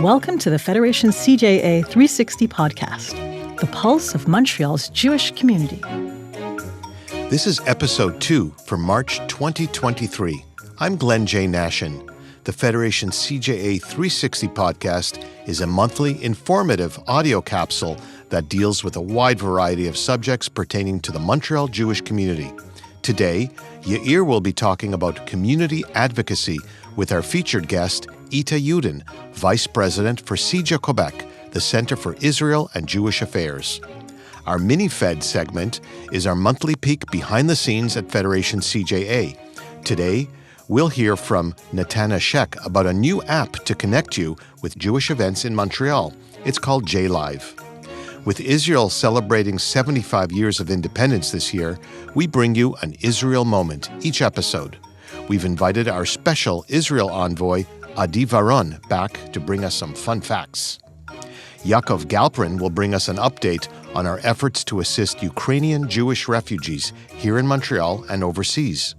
Welcome to the Federation CJA 360 podcast, the pulse of Montreal's Jewish community. This is episode 2 for March 2023. I'm Glenn J. Nashin. The Federation CJA 360 podcast is a monthly informative audio capsule that deals with a wide variety of subjects pertaining to the Montreal Jewish community. Today, Yair will be talking about community advocacy with our featured guest, Eta Yudin, Vice President for CJA Quebec, the Centre for Israel and Jewish Affairs. Our mini-Fed segment is our monthly peek behind the scenes at Federation CJA. Today, we'll hear from Netana Shek about a new app to connect you with Jewish events in Montreal. It's called JLive. With Israel celebrating 75 years of independence this year, we bring you an Israel moment each episode. We've invited our special Israel envoy, Adi Varon, back to bring us some fun facts. Yaakov Galperin will bring us an update on our efforts to assist Ukrainian Jewish refugees here in Montreal and overseas.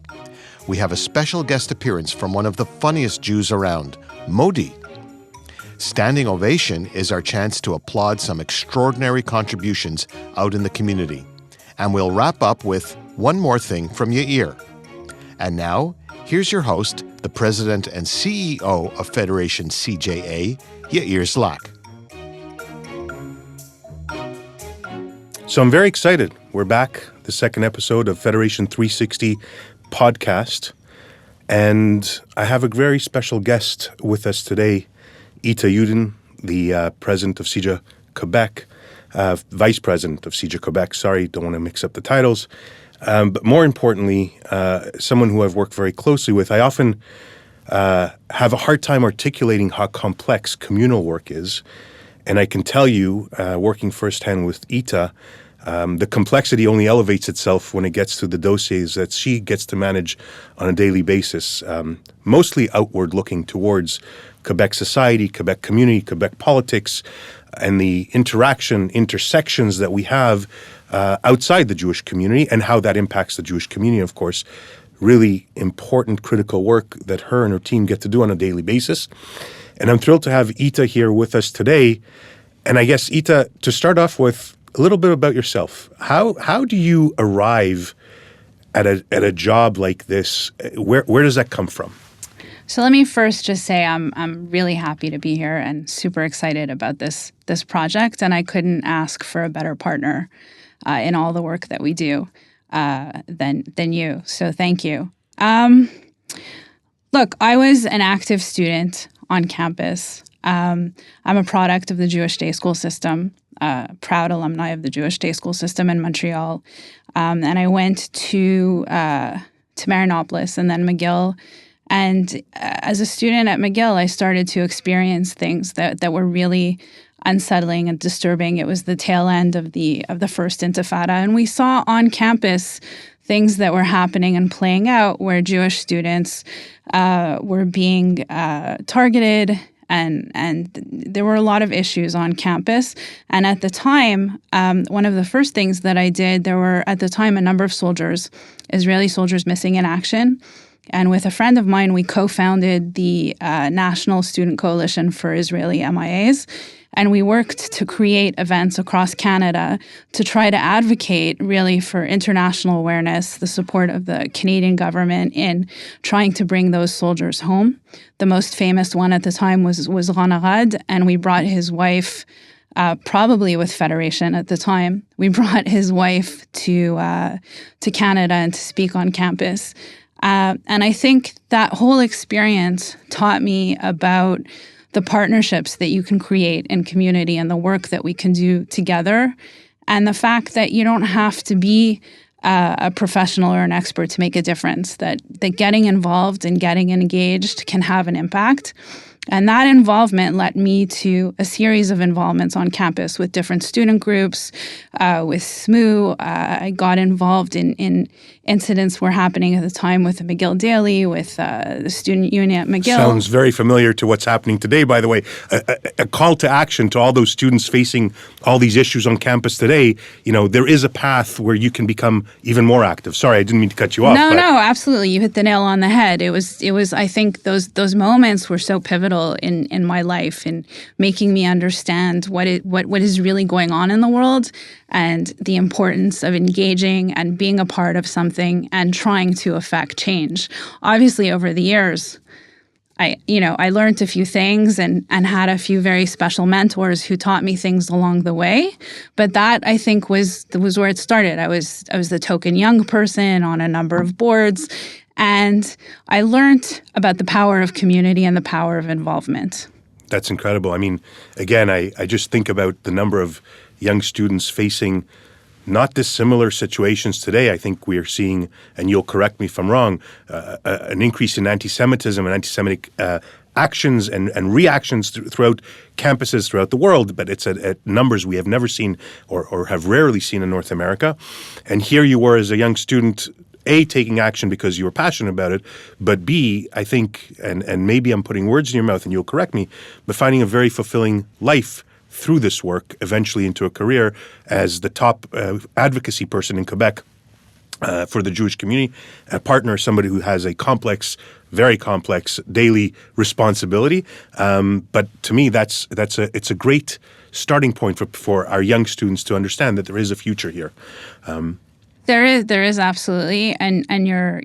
We have a special guest appearance from one of the funniest Jews around, Modi. Standing ovation is our chance to applaud some extraordinary contributions out in the community. And we'll wrap up with one more thing from Yair. And now, here's your host, the President and CEO of Federation CJA, Yair Zlak. So I'm very excited. We're back, the second episode of Federation 360 podcast. And I have a very special guest with us today, Eta Yudin, the president of CJA Quebec, vice president of CJA Quebec. Sorry, don't want to mix up the titles. But more importantly, someone who I've worked very closely with. I often have a hard time articulating how complex communal work is. And I can tell you, working firsthand with Eta, the complexity only elevates itself when it gets to the dossiers that she gets to manage on a daily basis, mostly outward looking towards Quebec society, Quebec community, Quebec politics, and the intersections that we have outside the Jewish community and how that impacts the Jewish community, of course. Really important, critical work that her and her team get to do on a daily basis. And I'm thrilled to have Eta here with us today. And I guess, Eta, to start off with a little bit about yourself. How do you arrive at a job like this? Where does that come from? So let me first just say I'm really happy to be here and super excited about this project, and I couldn't ask for a better partner in all the work that we do than you. So thank you. Look, I was an active student on campus. I'm a product of the Jewish day school system, proud alumni of the Jewish day school system in Montreal, and I went to Marinopolis and then McGill. And as a student at McGill, I started to experience things that were really unsettling and disturbing. It was the tail end of the first Intifada, and we saw on campus things that were happening and playing out where Jewish students were being targeted, and there were a lot of issues on campus. And at the time, one of the first things that I did, there were at the time a number of Israeli soldiers missing in action. And with a friend of mine, we co-founded the National Student Coalition for Israeli MIAs. And we worked to create events across Canada to try to advocate really for international awareness, the support of the Canadian government in trying to bring those soldiers home. The most famous one at the time was Ron Arad, and we brought his wife, probably with Federation at the time, we brought his wife to Canada and to speak on campus. And I think that whole experience taught me about the partnerships that you can create in community and the work that we can do together, and the fact that you don't have to be a professional or an expert to make a difference, that getting involved and getting engaged can have an impact. And that involvement led me to a series of involvements on campus with different student groups, with SMU. I got involved in incidents were happening at the time with the McGill Daily, with the student union at McGill. Sounds very familiar to what's happening today, by the way. A call to action to all those students facing all these issues on campus today. You know, there is a path where you can become even more active. Sorry, I didn't mean to cut you off. No, absolutely. You hit the nail on the head. It was. I think those moments were so pivotal pivotal in my life in making me understand what is really going on in the world and the importance of engaging and being a part of something and trying to affect change. Obviously, over the years, I learned a few things and had a few very special mentors who taught me things along the way. But that, I think, was where it started. I was the token young person on a number of boards, and I learned about the power of community and the power of involvement. That's incredible. I mean, again, I just think about the number of young students facing not dissimilar situations today. I think we are seeing, and you'll correct me if I'm wrong, an increase in anti-Semitism and anti-Semitic actions and reactions throughout campuses throughout the world, but it's at numbers we have never seen or have rarely seen in North America. And here you were as a young student, A, taking action because you were passionate about it, but B, I think, and maybe I'm putting words in your mouth and you'll correct me, but finding a very fulfilling life through this work, eventually into a career as the top advocacy person in Quebec for the Jewish community, a partner, somebody who has a complex, very complex daily responsibility. But to me, it's a great starting point for our young students to understand that there is a future here. There is absolutely, and you're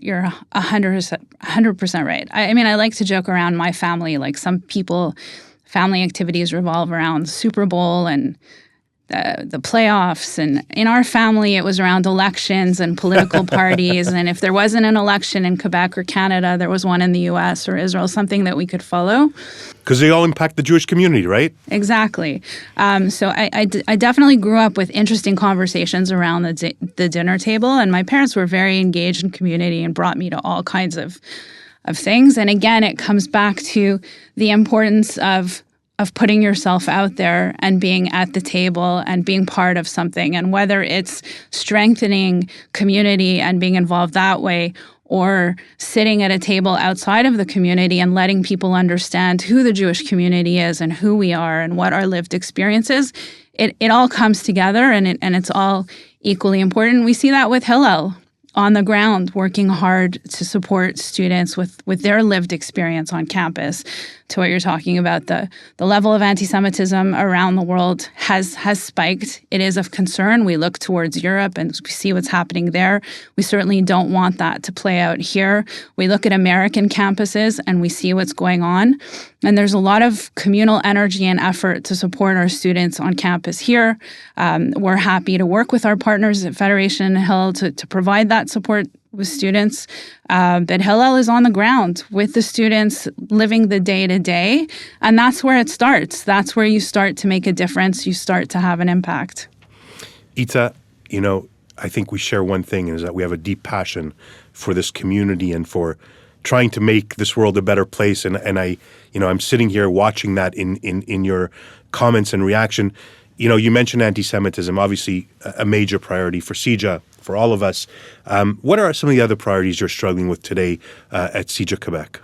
100% right. I mean, I like to joke around my family, like some people. Family activities revolve around Super Bowl and the playoffs. And in our family, it was around elections and political parties. And if there wasn't an election in Quebec or Canada, there was one in the U.S. or Israel, something that we could follow. Because they all impact the Jewish community, right? Exactly. So I definitely grew up with interesting conversations around the dinner table. And my parents were very engaged in community and brought me to all kinds of things. And again, it comes back to the importance of putting yourself out there and being at the table and being part of something. And whether it's strengthening community and being involved that way, or sitting at a table outside of the community and letting people understand who the Jewish community is and who we are and what our lived experience is, it all comes together and it's all equally important. We see that with Hillel on the ground, working hard to support students with their lived experience on campus. To what you're talking about, the level of anti-Semitism around the world has spiked. It is of concern. We look towards Europe and we see what's happening there. We certainly don't want that to play out here. We look at American campuses and we see what's going on. And there's a lot of communal energy and effort to support our students on campus here. We're happy to work with our partners at Federation Hill to provide that support with students. But Hillel is on the ground with the students, living the day-to-day. And that's where it starts. That's where you start to make a difference. You start to have an impact. Eta, I think we share one thing, is that we have a deep passion for this community and for trying to make this world a better place. And I'm sitting here watching that in your comments and reaction. You mentioned anti-Semitism, obviously a major priority for CJA, for all of us. What are some of the other priorities you're struggling with today at CJA Quebec?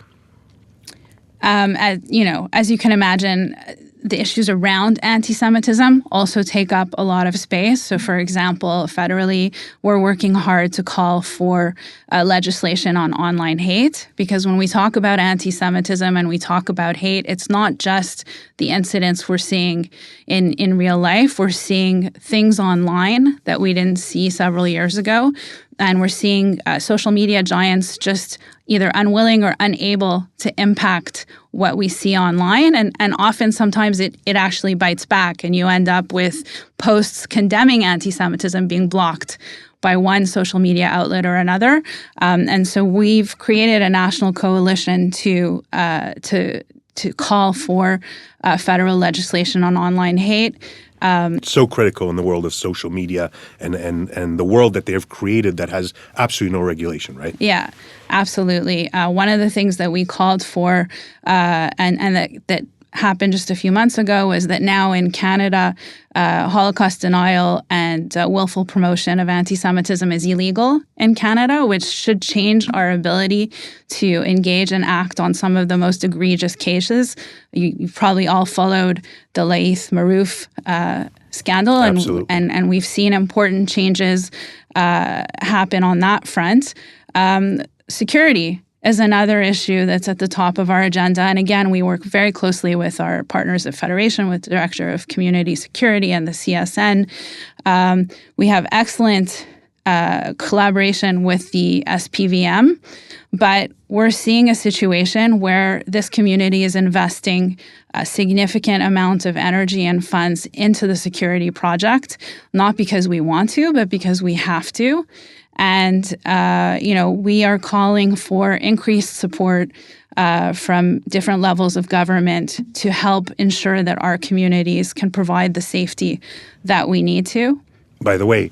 As you can imagine, the issues around anti-Semitism also take up a lot of space. So, for example, federally, we're working hard to call for legislation on online hate, because when we talk about anti-Semitism and we talk about hate, it's not just the incidents we're seeing in real life. We're seeing things online that we didn't see several years ago. And we're seeing social media giants just either unwilling or unable to impact what we see online. And often, sometimes it actually bites back and you end up with posts condemning anti-Semitism being blocked by one social media outlet or another. And so we've created a national coalition to call for federal legislation on online hate. So critical in the world of social media and the world that they have created that has absolutely no regulation, right? Yeah, absolutely. One of the things that we called for and that happened just a few months ago was that now in Canada, Holocaust denial and willful promotion of anti-Semitism is illegal in Canada, which should change our ability to engage and act on some of the most egregious cases. You've probably all followed the Laith Marouf scandal, and we've seen important changes happen on that front. Security is another issue that's at the top of our agenda. And again, we work very closely with our partners at Federation, with the Director of Community Security and the CSN. We have excellent collaboration with the SPVM, but we're seeing a situation where this community is investing a significant amount of energy and funds into the security project, not because we want to, but because we have to. And, we are calling for increased support from different levels of government to help ensure that our communities can provide the safety that we need to. By the way,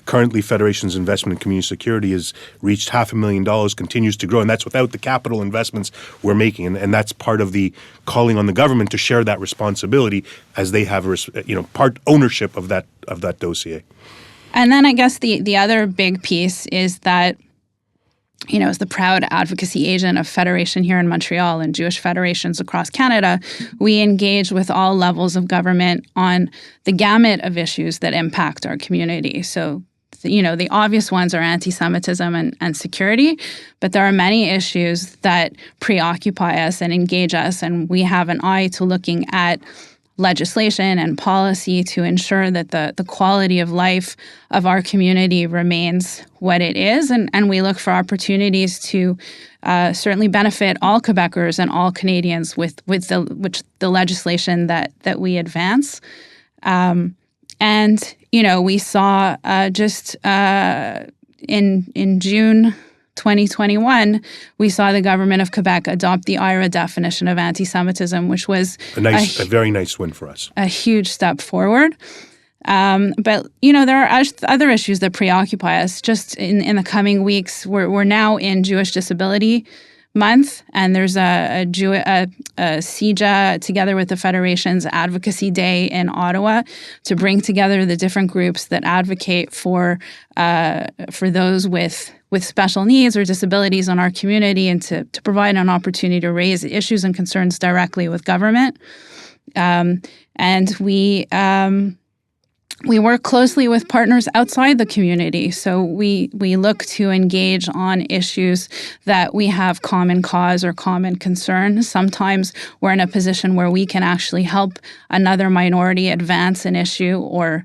currently Federation's investment in community security has reached $500,000, continues to grow, and that's without the capital investments we're making. And that's part of the calling on the government to share that responsibility as they have part ownership of that dossier. And then I guess the other big piece is that, as the proud advocacy agent of Federation here in Montreal and Jewish federations across Canada, we engage with all levels of government on the gamut of issues that impact our community. So, the obvious ones are anti-Semitism and security, but there are many issues that preoccupy us and engage us, and we have an eye to looking at legislation and policy to ensure that the quality of life of our community remains what it is. And we look for opportunities to certainly benefit all Quebecers and all Canadians with the legislation that we advance. We saw just in June 2021, we saw the government of Quebec adopt the IRA definition of anti-Semitism, which was a very nice win for us. A huge step forward. But there are other issues that preoccupy us. Just in the coming weeks, we're now in Jewish Disability Month, and there's a CJA together with the Federation's Advocacy Day in Ottawa to bring together the different groups that advocate for those with special needs or disabilities in our community, and to provide an opportunity to raise issues and concerns directly with government. And we work closely with partners outside the community. So we look to engage on issues that we have common cause or common concern. Sometimes we're in a position where we can actually help another minority advance an issue or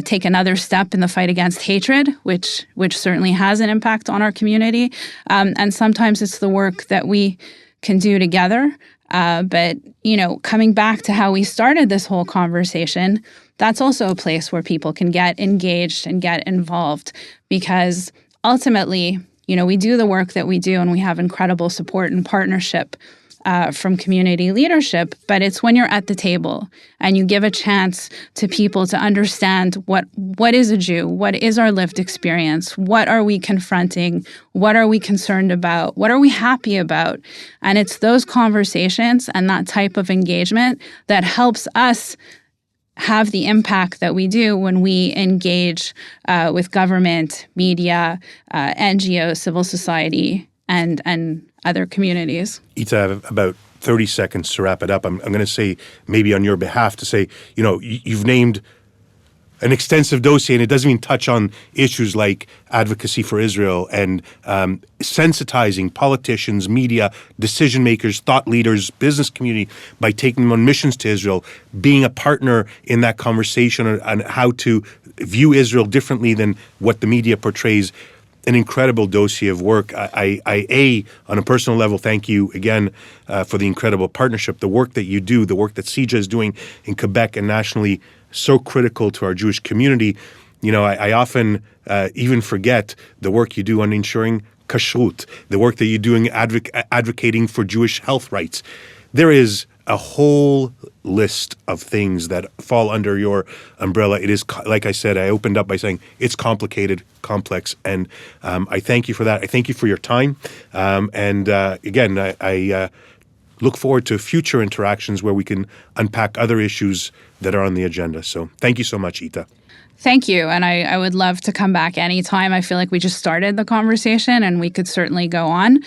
take another step in the fight against hatred, which certainly has an impact on our community. And sometimes it's the work that we can do together. But coming back to how we started this whole conversation, that's also a place where people can get engaged and get involved, because ultimately, we do the work that we do and we have incredible support and partnership from community leadership, but it's when you're at the table and you give a chance to people to understand what is a Jew, what is our lived experience, what are we confronting, what are we concerned about, what are we happy about. And it's those conversations and that type of engagement that helps us have the impact that we do when we engage with government, media, NGOs, civil society, and other communities. Eta, I have about 30 seconds to wrap it up. I'm going to say, maybe on your behalf, to say, you've named an extensive dossier, and it doesn't even touch on issues like advocacy for Israel and sensitizing politicians, media, decision makers, thought leaders, business community by taking them on missions to Israel, being a partner in that conversation on how to view Israel differently than what the media portrays. An incredible dossier of work. I on a personal level, thank you again for the incredible partnership, the work that you do, the work that CJA is doing in Quebec and nationally, so critical to our Jewish community. I often even forget the work you do on ensuring kashrut, the work that you're doing advocating for Jewish health rights. There is a whole list of things that fall under your umbrella. It is, like I said, I opened up by saying it's complicated, complex, and I thank you for that. I thank you for your time. Again, I look forward to future interactions where we can unpack other issues that are on the agenda. So thank you so much, Eta. Thank you. And I would love to come back anytime. I feel like we just started the conversation and we could certainly go on.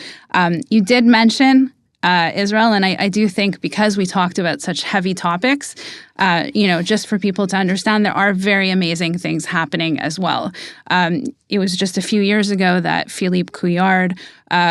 You did mention Israel. And I do think because we talked about such heavy topics, just for people to understand, there are very amazing things happening as well. It was just a few years ago that Philippe Couillard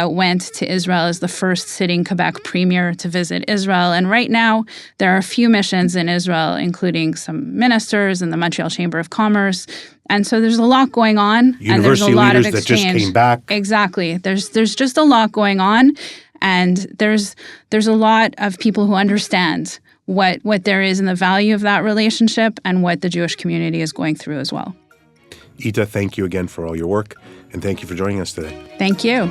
went to Israel as the first sitting Quebec premier to visit Israel. And right now, there are a few missions in Israel, including some ministers and the Montreal Chamber of Commerce. And so there's a lot going on. University and there's a lot leaders of that just came back. Exactly. There's just a lot going on. And there's a lot of people who understand what there is in the value of that relationship and what the Jewish community is going through as well. Eta, thank you again for all your work, and thank you for joining us today. Thank you.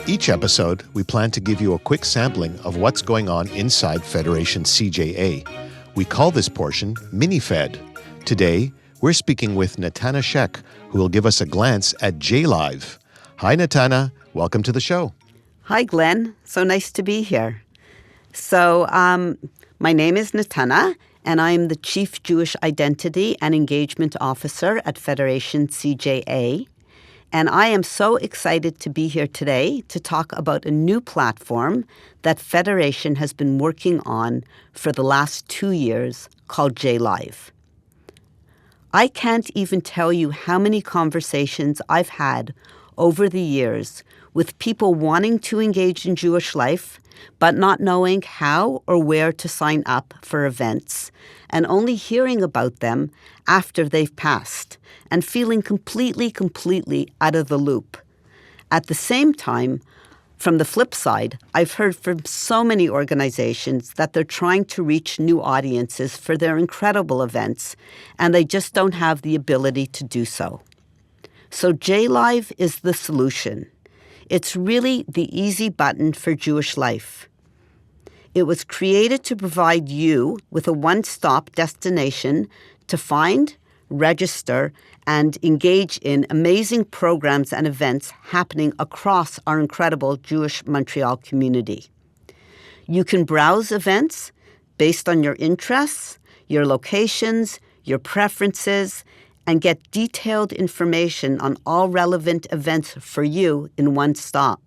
Each episode, we plan to give you a quick sampling of what's going on inside Federation CJA. We call this portion Mini-Fed. Today, we're speaking with Netana Shek, who will give us a glance at J-Live. Hi, Netana. Welcome to the show. Hi, Glenn. So nice to be here. So my name is Netana, and I'm the Chief Jewish Identity and Engagement Officer at Federation CJA. And I am so excited to be here today to talk about a new platform that Federation has been working on for the last 2 years called J-Live. I can't even tell you how many conversations I've had over the years with people wanting to engage in Jewish life, but not knowing how or where to sign up for events, and only hearing about them after they've passed, and feeling completely out of the loop. At the same time, from the flip side, I've heard from so many organizations that they're trying to reach new audiences for their incredible events, and they just don't have the ability to do so. So J-Live is the solution. It's really the easy button for Jewish life. It was created to provide you with a one-stop destination to find, register, and engage in amazing programs and events happening across our incredible Jewish Montreal community. You can browse events based on your interests, your locations, your preferences, and get detailed information on all relevant events for you in one stop.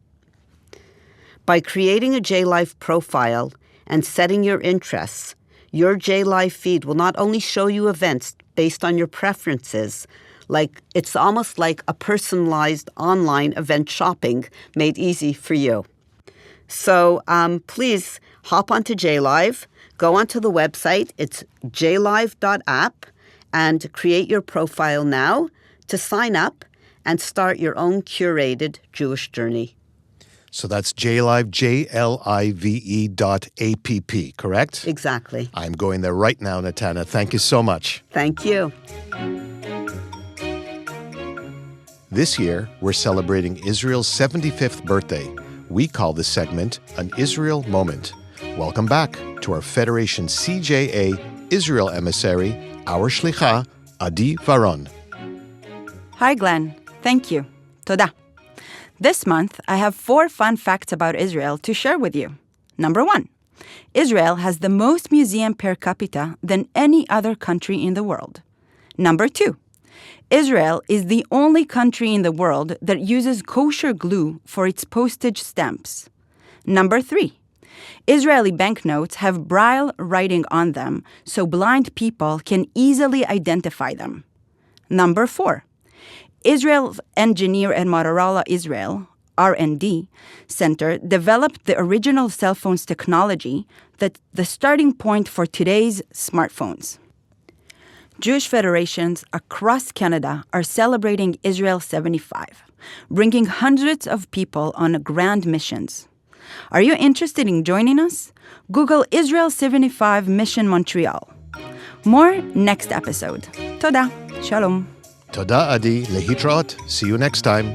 By creating a J-Live profile and setting your interests, your J-Live feed will not only show you events based on your preferences, it's almost like a personalized online event shopping made easy for you. So please hop onto J-Live, go onto the website, it's jlive.app, and create your profile now to sign up and start your own curated Jewish journey. So that's JLive, JLIVE.app, correct? Exactly. I'm going there right now, Netana. Thank you so much. Thank you. This year, we're celebrating Israel's 75th birthday. We call this segment an Israel Moment. Welcome back to our Federation CJA Israel emissary, our shlicha, Adi Varon. Hi, Glenn. Thank you. Toda. This month, I have 4 fun facts about Israel to share with you. Number 1, Israel has the most museum per capita than any other country in the world. Number 2, Israel is the only country in the world that uses kosher glue for its postage stamps. Number 3, Israeli banknotes have Braille writing on them so blind people can easily identify them. Number 4, Israel's engineer at Montreal, Israel, R&D Center developed the original cell phones technology that's the starting point for today's smartphones. Jewish federations across Canada are celebrating Israel 75, bringing hundreds of people on grand missions. Are you interested in joining us? Google Israel 75 Mission Montreal. More next episode. Toda. Shalom. Toda Adi, lehitraot. See you next time.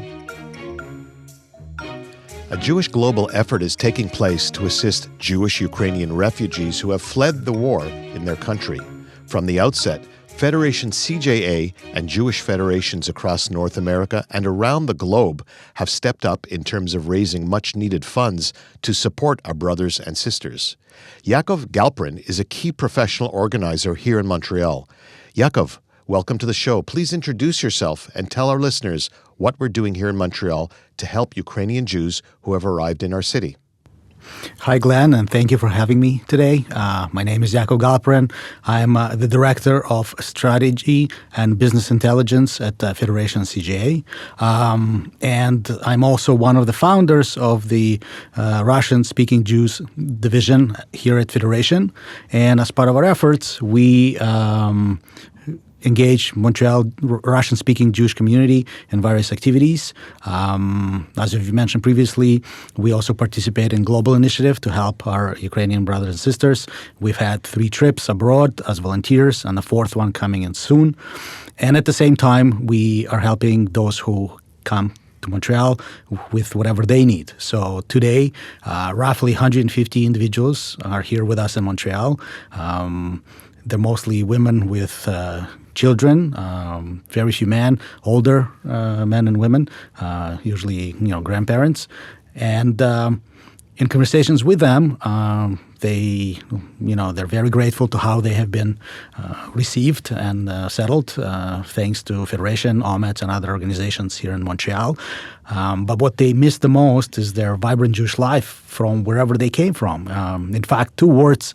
A Jewish global effort is taking place to assist Jewish Ukrainian refugees who have fled the war in their country. From the outset, Federation CJA and Jewish federations across North America and around the globe have stepped up in terms of raising much-needed funds to support our brothers and sisters. Yaakov Galperin is a key professional organizer here in Montreal. Yaakov, welcome to the show. Please introduce yourself and tell our listeners what we're doing here in Montreal to help Ukrainian Jews who have arrived in our city. Hi, Glenn, and thank you for having me today. My name is Yaakov Galperin. I'm the Director of Strategy and Business Intelligence at Federation CJA. And I'm also one of the founders of the Russian-speaking Jews division here at Federation. And as part of our efforts, we engage Montreal Russian-speaking Jewish community in various activities. As you've mentioned previously, we also participate in global initiative to help our Ukrainian brothers and sisters. We've had 3 trips abroad as volunteers and a 4th one coming in soon. And at the same time, we are helping those who come to Montreal with whatever they need. So today, roughly 150 individuals are here with us in Montreal. They're mostly women with children, very few men, older men and women, usually grandparents, and in conversations with them, they're very grateful to how they have been received and settled, thanks to Federation, OMETS, and other organizations here in Montreal. But what they miss the most is their vibrant Jewish life from wherever they came from. In fact, 2 words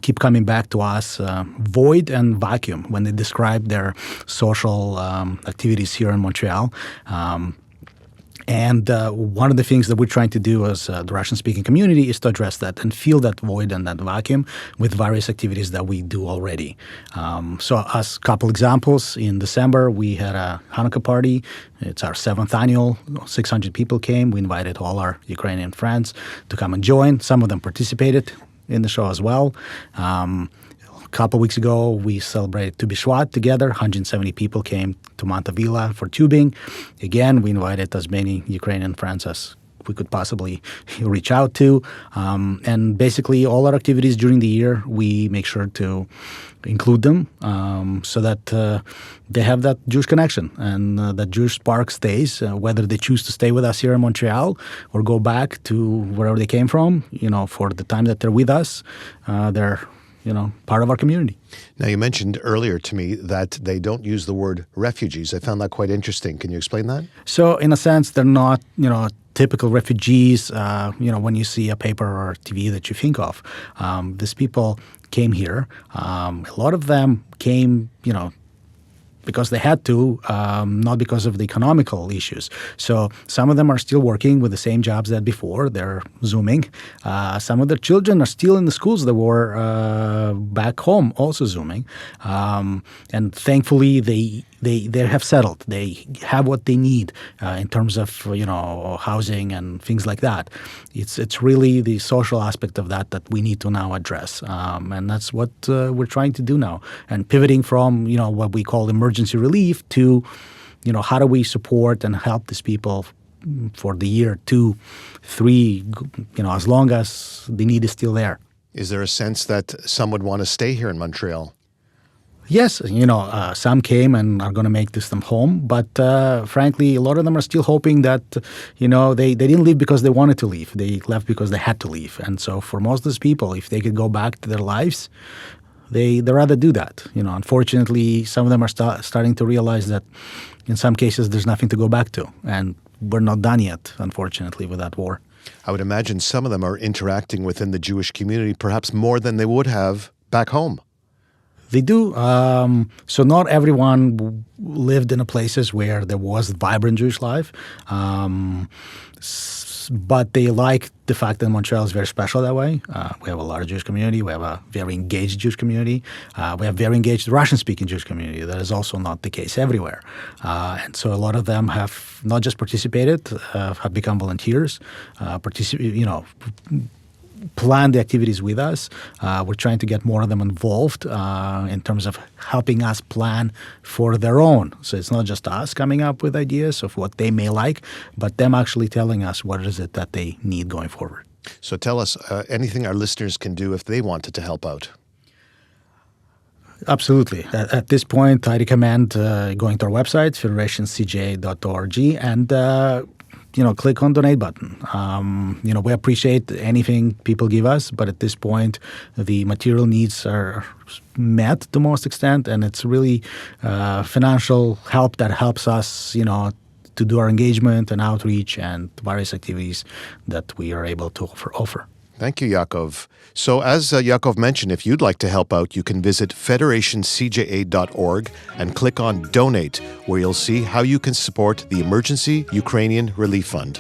keep coming back to us, void and vacuum, when they describe their social activities here in Montreal. And one of the things that we're trying to do as the Russian-speaking community is to address that and fill that void and that vacuum with various activities that we do already. So as a couple examples, in December, we had a Hanukkah party. It's our 7th annual. 600 people came. We invited all our Ukrainian friends to come and join. Some of them participated in the show as well. A couple weeks ago, we celebrated Tu B'Shvat together. 170 people came to Montavilla for tubing. Again, we invited as many Ukrainian friends as we could possibly reach out to. And basically, all our activities during the year, we make sure to include them so that they have that Jewish connection and that Jewish spark stays, whether they choose to stay with us here in Montreal or go back to wherever they came from. For the time that they're with us, they're part of our community. Now, you mentioned earlier to me that they don't use the word refugees. I found that quite interesting. Can you explain that? So, in a sense, they're not, typical refugees, when you see a paper or TV that you think of. These people came here. A lot of them came, because they had to, not because of the economical issues. So some of them are still working with the same jobs that before. They're Zooming. Some of their children are still in the schools that were back home, also Zooming. And thankfully, they have settled. They have what they need in terms of housing and things like that. It's really the social aspect of that we need to now address, and that's what we're trying to do now. And pivoting from what we call emergency relief to how do we support and help these people for the year 2, 3, as long as the need is still there. Is there a sense that some would want to stay here in Montreal? Yes, some came and are going to make this them home, but frankly, a lot of them are still hoping that, they didn't leave because they wanted to leave. They left because they had to leave. And so for most of these people, if they could go back to their lives, they'd rather do that. Unfortunately, some of them are starting to realize that in some cases there's nothing to go back to. And we're not done yet, unfortunately, with that war. I would imagine some of them are interacting within the Jewish community perhaps more than they would have back home. They do. So not everyone lived in places where there was vibrant Jewish life, but they like the fact that Montreal is very special that way. We have a large Jewish community. We have a very engaged Jewish community. We have very engaged Russian-speaking Jewish community. That is also not the case everywhere. And so a lot of them have not just participated, have become volunteers, plan the activities with us. We're trying to get more of them involved in terms of helping us plan for their own. So it's not just us coming up with ideas of what they may like, but them actually telling us what is it that they need going forward. So tell us anything our listeners can do if they wanted to help out. Absolutely. At this point, I recommend going to our website, federationcja.org, and click on donate button. We appreciate anything people give us, but at this point, the material needs are met to the most extent, and it's really financial help that helps us, to do our engagement and outreach and various activities that we are able to offer. Thank you, Yaakov. So as Yaakov mentioned, if you'd like to help out, you can visit federationcja.org and click on Donate, where you'll see how you can support the Emergency Ukrainian Relief Fund.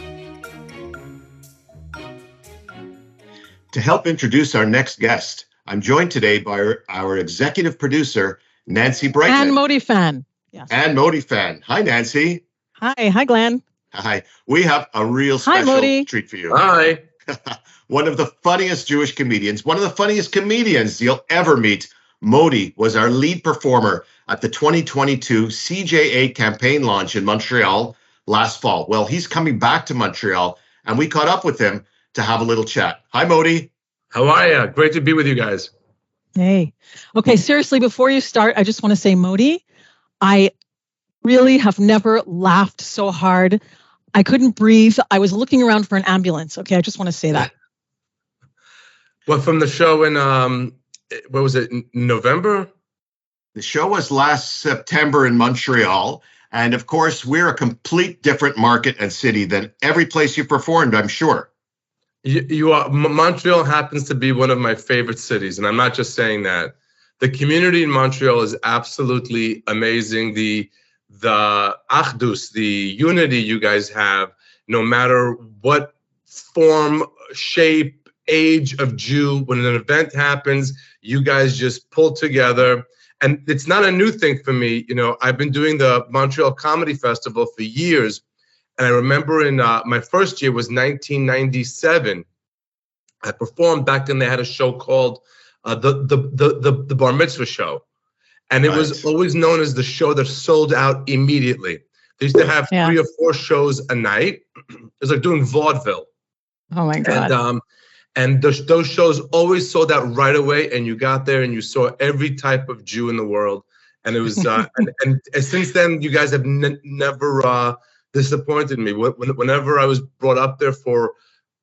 To help introduce our next guest, I'm joined today by our executive producer, Nancy Brightman. And Modi fan. Yes. And Modi fan. Hi, Nancy. Hi, Glenn. Hi. We have a real special treat for you. Hi. One of the funniest Jewish comedians, one of the funniest comedians you'll ever meet. Modi was our lead performer at the 2022 CJA campaign launch in Montreal last fall. Well, he's coming back to Montreal, and we caught up with him to have a little chat. Hi, Modi. How are you? Great to be with you guys. Hey. Okay, seriously, before you start, I just want to say, Modi, I really have never laughed so hard. I couldn't breathe. I was looking around for an ambulance. Okay, I just want to say that. Well, from the show in, what was it, November? The show was last September in Montreal. And of course, we're a complete different market and city than every place you performed, I'm sure. You are. Montreal happens to be one of my favorite cities. And I'm not just saying that. The community in Montreal is absolutely amazing. The achdus, the unity you guys have, no matter what form, shape, age of Jew, when an event happens, you guys just pull together. And it's not a new thing for me. I've been doing the Montreal Comedy Festival for years. And I remember in my first year was 1997. I performed back then. They had a show called the Bar Mitzvah Show. And it was always known as the show that sold out immediately. They used to have 3 or 4 shows a night. It was like doing vaudeville. Oh, my God. And those shows always sold out right away. And you got there and you saw every type of Jew in the world. And it was, and since then, you guys have never disappointed me. Whenever I was brought up there for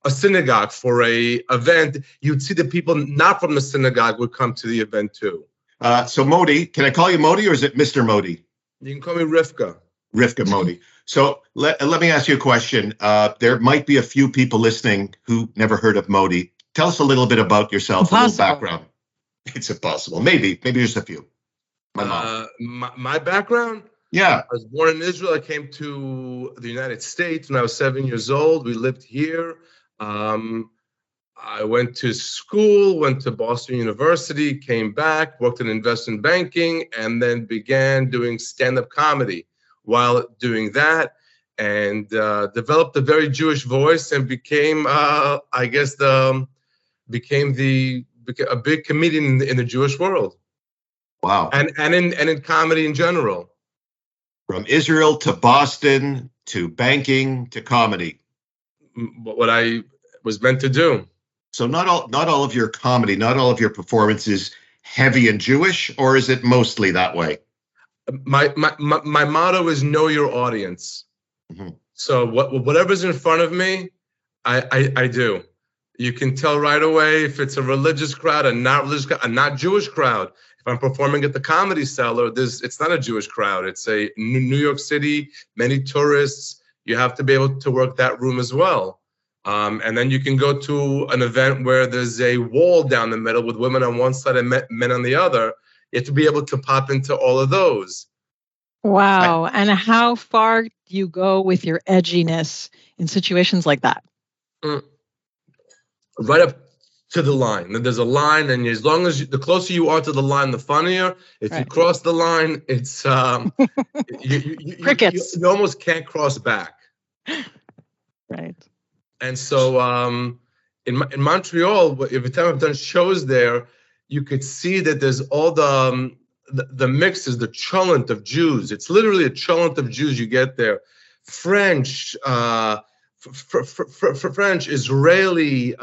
a synagogue, for a event, you'd see the people not from the synagogue would come to the event too. So Modi, can I call you Modi or is it Mr. Modi? You can call me Rivka. Rivka Modi. So let me ask you a question. There might be a few people listening who never heard of Modi. Tell us a little bit about yourself, a little background. It's impossible. Maybe just a few. My mom. My background? Yeah. I was born in Israel. I came to the United States when I was 7 years old. We lived here. I went to school, went to Boston University, came back, worked in investment banking, and then began doing stand-up comedy while doing that, and developed a very Jewish voice and became, a big comedian in the Jewish world. Wow. And in comedy in general. From Israel to Boston to banking to comedy. What I was meant to do. So not all of your comedy, not all of your performance is heavy and Jewish, or is it mostly that way? My motto is know your audience. Mm-hmm. So whatever's in front of me, I do. You can tell right away if it's a religious crowd, a not religious crowd, a not Jewish crowd. If I'm performing at the Comedy Cellar, it's not a Jewish crowd. It's a New York City, many tourists. You have to be able to work that room as well. And then you can go to an event where there's a wall down the middle with women on one side and men on the other. You have to be able to pop into all of those. Wow. And how far do you go with your edginess in situations like that? Right up to the line. There's a line, and as long as the closer you are to the line, the funnier. If you cross the line, it's crickets. You almost can't cross back. Right. And so in Montreal, every time I've done shows there, you could see that there's all the mixes, the cholent of Jews. It's literally a cholent of Jews you get there. French, French, Israeli,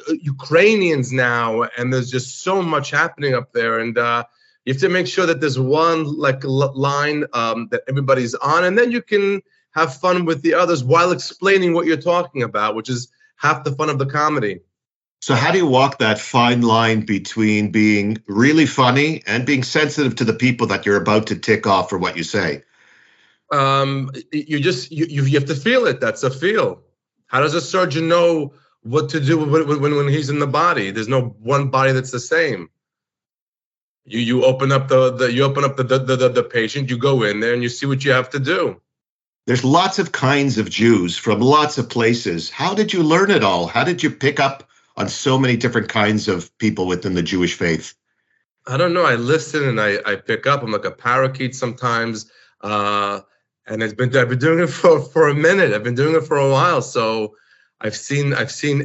Ukrainians now, and there's just so much happening up there. And you have to make sure that there's one line that everybody's on, and then you can have fun with the others while explaining what you're talking about, which is half the fun of the comedy. So how do you walk that fine line between being really funny and being sensitive to the people that you're about to tick off for what you say? You have to feel it. That's a feel. How does a surgeon know what to do when he's in the body? There's no one body that's the same. You open up the patient, you go in there and you see what you have to do. There's lots of kinds of Jews from lots of places. How did you learn it all? How did you pick up on so many different kinds of people within the Jewish faith? I don't know. I listen and I pick up. I'm like a parakeet sometimes. And I've been doing it for a minute. I've been doing it for a while. So I've seen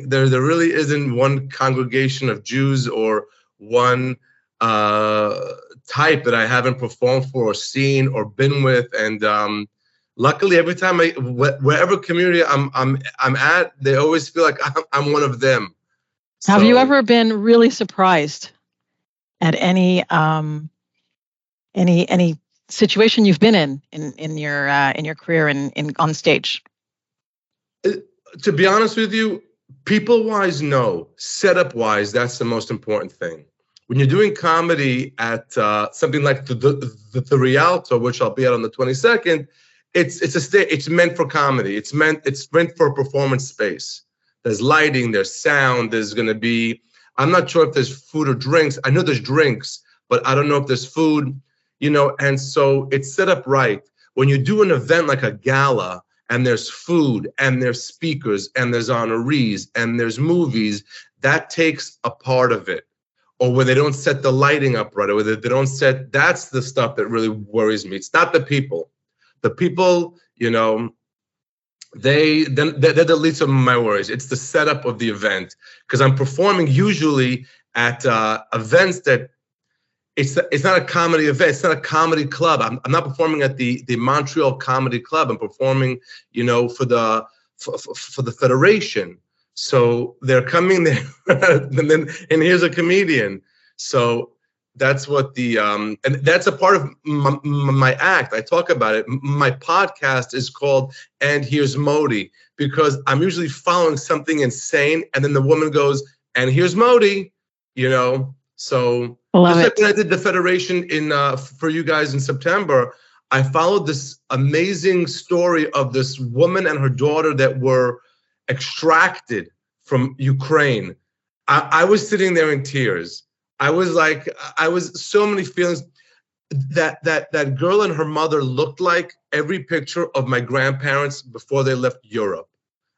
there really isn't one congregation of Jews or one type that I haven't performed for or seen or been with. And luckily, every time wherever community I'm at, they always feel like I'm one of them. Have you ever been really surprised at any situation you've been in your career in on stage? To be honest with you, people-wise, no. Setup-wise, that's the most important thing. When you're doing comedy at something like the Rialto, which I'll be at on the 22nd, it's meant for comedy. It's meant for a performance space. There's lighting, there's sound, there's going to be, I'm not sure if there's food or drinks. I know there's drinks, but I don't know if there's food, and so it's set up right. When you do an event like a gala and there's food and there's speakers and there's honorees and there's movies, that takes a part of it. Or where they don't set the lighting up right, or where they don't set, that's the stuff that really worries me. It's not the people. The people, they're the least of my worries. It's the setup of the event, because I'm performing usually at events that it's not a comedy event. It's not a comedy club. I'm not performing at the Montreal Comedy Club. I'm performing, for the Federation. So they're coming there, and here's a comedian. So that's what and that's a part of my act. I talk about it. My podcast is called "And Here's Modi," because I'm usually following something insane, and then the woman goes, "And here's Modi," So just like when I did the Federation for you guys in September, I followed this amazing story of this woman and her daughter that were extracted from Ukraine. I was sitting there in tears. I was so many feelings. That girl and her mother looked like every picture of my grandparents before they left Europe.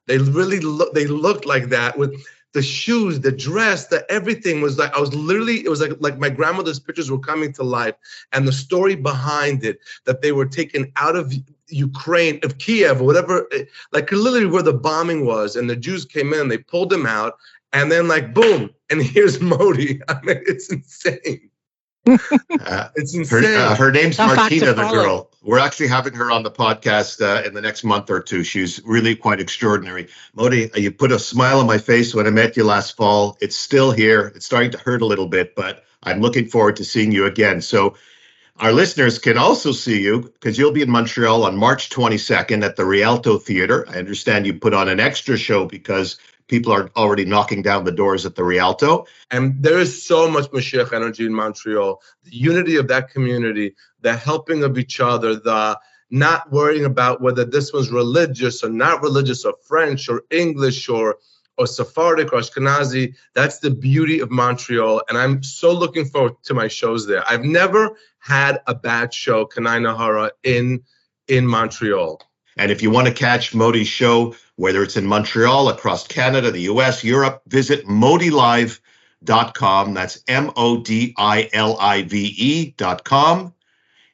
They really looked like that, with the shoes, the dress, the everything was like, it was like my grandmother's pictures were coming to life, and the story behind it, that they were taken out of Ukraine, of Kiev, or whatever, like literally where the bombing was, and the Jews came in and they pulled them out, and then boom, and here's Modi. I mean, it's insane. It's insane. Her name's Martina, the girl. We're actually having her on the podcast in the next month or two. She's really quite extraordinary. Modi, you put a smile on my face when I met you last fall. It's still here. It's starting to hurt a little bit, but I'm looking forward to seeing you again. So our listeners can also see you, because you'll be in Montreal on March 22nd at the Rialto Theatre. I understand you put on an extra show because people are already knocking down the doors at the Rialto. And there is so much Mashiach energy in Montreal. The unity of that community, the helping of each other, the not worrying about whether this was religious or not religious, or French or English or Sephardic or Ashkenazi. That's the beauty of Montreal. And I'm so looking forward to my shows there. I've never had a bad show, Kanai Nahara, in Montreal. And if you want to catch Modi's show, whether it's in Montreal, across Canada, the US, Europe, visit modilive.com. That's MODILIVE.com.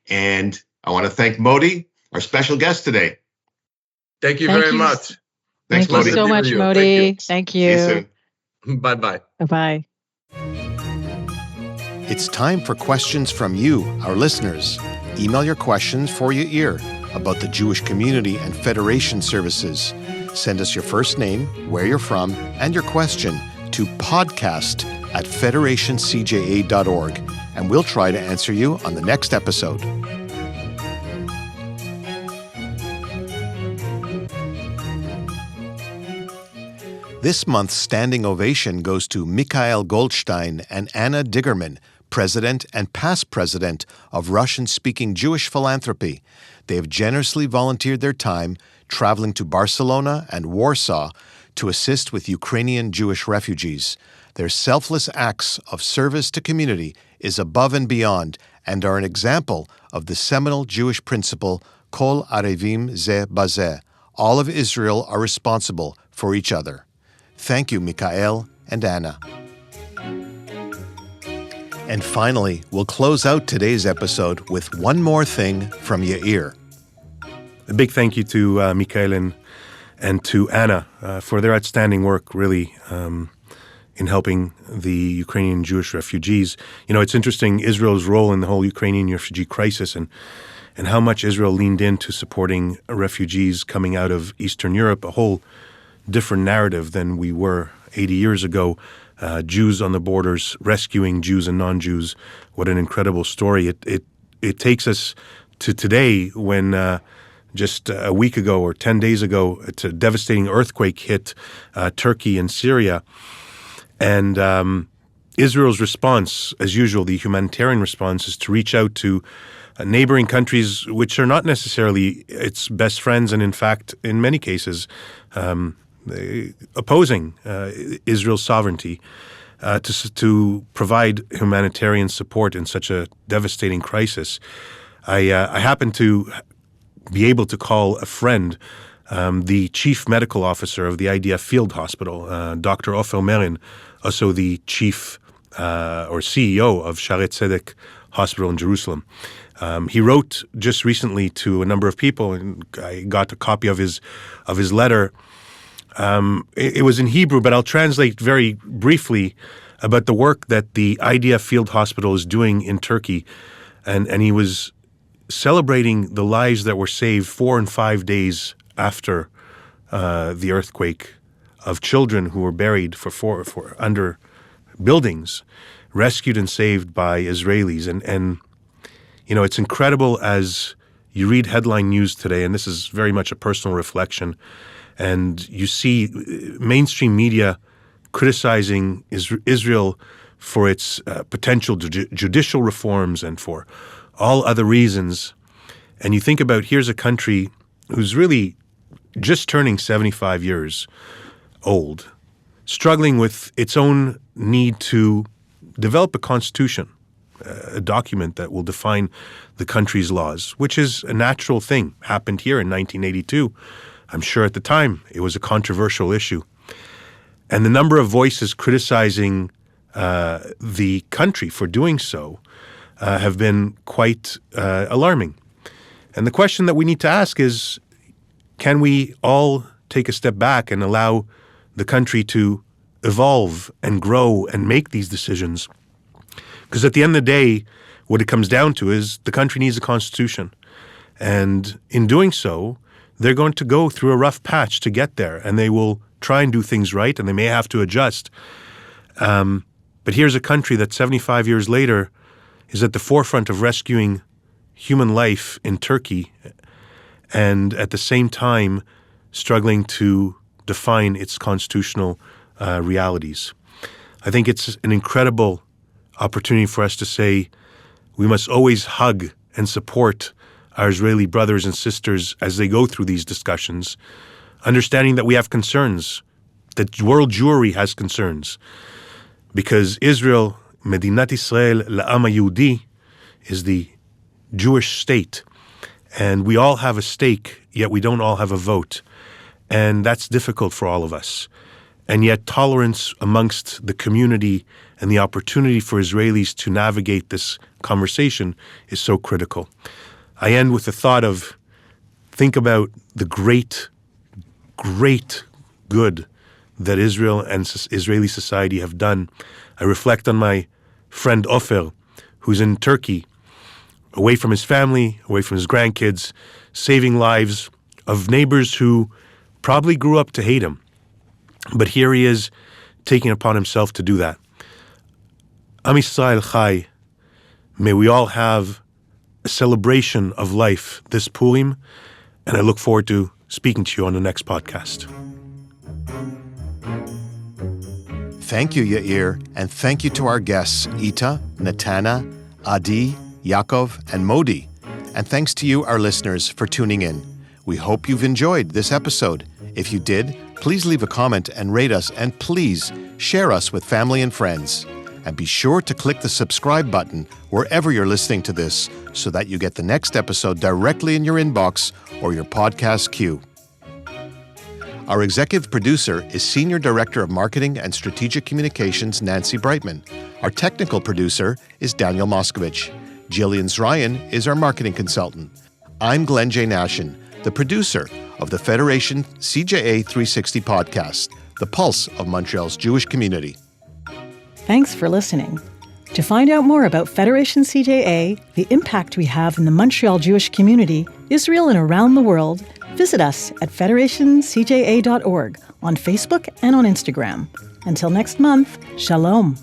And I want to thank Modi, our special guest today. Thank you very much. Thanks, Modi. Thank you so much, Modi. Thank you. See you soon. Bye-bye. Bye-bye. It's time for questions from you, our listeners. Email your questions for your ear about the Jewish community and Federation services. Send us your first name, where you're from, and your question to podcast@federationcja.org, and we'll try to answer you on the next episode. This month's standing ovation goes to Mikhail Goldstein and Anna Diggerman, president and past president of Russian-speaking Jewish philanthropy. They have generously volunteered their time traveling to Barcelona and Warsaw to assist with Ukrainian Jewish refugees. Their selfless acts of service to community is above and beyond and are an example of the seminal Jewish principle, Kol Arevim Ze Bazeh. All of Israel are responsible for each other. Thank you, Mikhail and Anna. And finally, we'll close out today's episode with one more thing from Yair. A big thank you to Mikhail and to Anna for their outstanding work, really, in helping the Ukrainian Jewish refugees. You know, it's interesting, Israel's role in the whole Ukrainian refugee crisis and how much Israel leaned into supporting refugees coming out of Eastern Europe, a whole different narrative than we were 80 years ago. Jews on the borders, rescuing Jews and non-Jews. What an incredible story. It takes us to today when just a week ago or 10 days ago, it's a devastating earthquake hit Turkey and Syria. And Israel's response, as usual, the humanitarian response, is to reach out to neighboring countries which are not necessarily its best friends and, in fact, in many cases, opposing Israel's sovereignty, to provide humanitarian support in such a devastating crisis. I happen to be able to call a friend, the chief medical officer of the IDF field hospital, Dr. Ofer Merin, also the chief or CEO of Shaare Tzedek Hospital in Jerusalem. He wrote just recently to a number of people, and I got a copy of his letter. It was in Hebrew, but I'll translate very briefly about the work that the IDF field hospital is doing in Turkey. And he was celebrating the lives that were saved 4 and 5 days after the earthquake, of children who were buried for under buildings, rescued and saved by Israelis. And you know, it's incredible as you read headline news today, and this is very much a personal reflection, and you see mainstream media criticizing Israel for its potential judicial reforms and for all other reasons. And you think about, here's a country who's really just turning 75 years old, struggling with its own need to develop a constitution, a document that will define the country's laws, which is a natural thing. Happened here in 1982. I'm sure at the time it was a controversial issue. And the number of voices criticizing the country for doing so have been quite alarming. And the question that we need to ask is, can we all take a step back and allow the country to evolve and grow and make these decisions? Because at the end of the day, what it comes down to is the country needs a constitution. And in doing so, they're going to go through a rough patch to get there, and they will try and do things right, and they may have to adjust. But here's a country that 75 years later is at the forefront of rescuing human life in Turkey, and at the same time struggling to define its constitutional realities. I think it's an incredible opportunity for us to say we must always hug and support our Israeli brothers and sisters as they go through these discussions, understanding that we have concerns, that world Jewry has concerns, because Israel, Medinat Israel La'am Yehudi, is the Jewish state, and we all have a stake, yet we don't all have a vote, and that's difficult for all of us. And yet tolerance amongst the community and the opportunity for Israelis to navigate this conversation is so critical. I end with the thought of, think about the great good that Israel and Israeli society have done. I reflect on my friend Ofer, who's in Turkey, away from his family, away from his grandkids, saving lives of neighbors who probably grew up to hate him. But here he is taking upon himself to do that. Am Yisrael Chai, may we all have a celebration of life this Purim, and I look forward to speaking to you on the next podcast. Thank you, Yair, and thank you to our guests, Eta, Netana, Adi, Yaakov, and Modi. And thanks to you, our listeners, for tuning in. We hope you've enjoyed this episode. If you did, please leave a comment and rate us, and please share us with family and friends. And be sure to click the subscribe button wherever you're listening to this so that you get the next episode directly in your inbox or your podcast queue. Our executive producer is Senior Director of Marketing and Strategic Communications, Nancy Brightman. Our technical producer is Daniel Moskovich. Jillian Zryan is our marketing consultant. I'm Glenn J. Nashin, the producer of the Federation CJA 360 podcast, the pulse of Montreal's Jewish community. Thanks for listening. To find out more about Federation CJA, the impact we have in the Montreal Jewish community, Israel and around the world, visit us at federationcja.org on Facebook and on Instagram. Until next month, Shalom.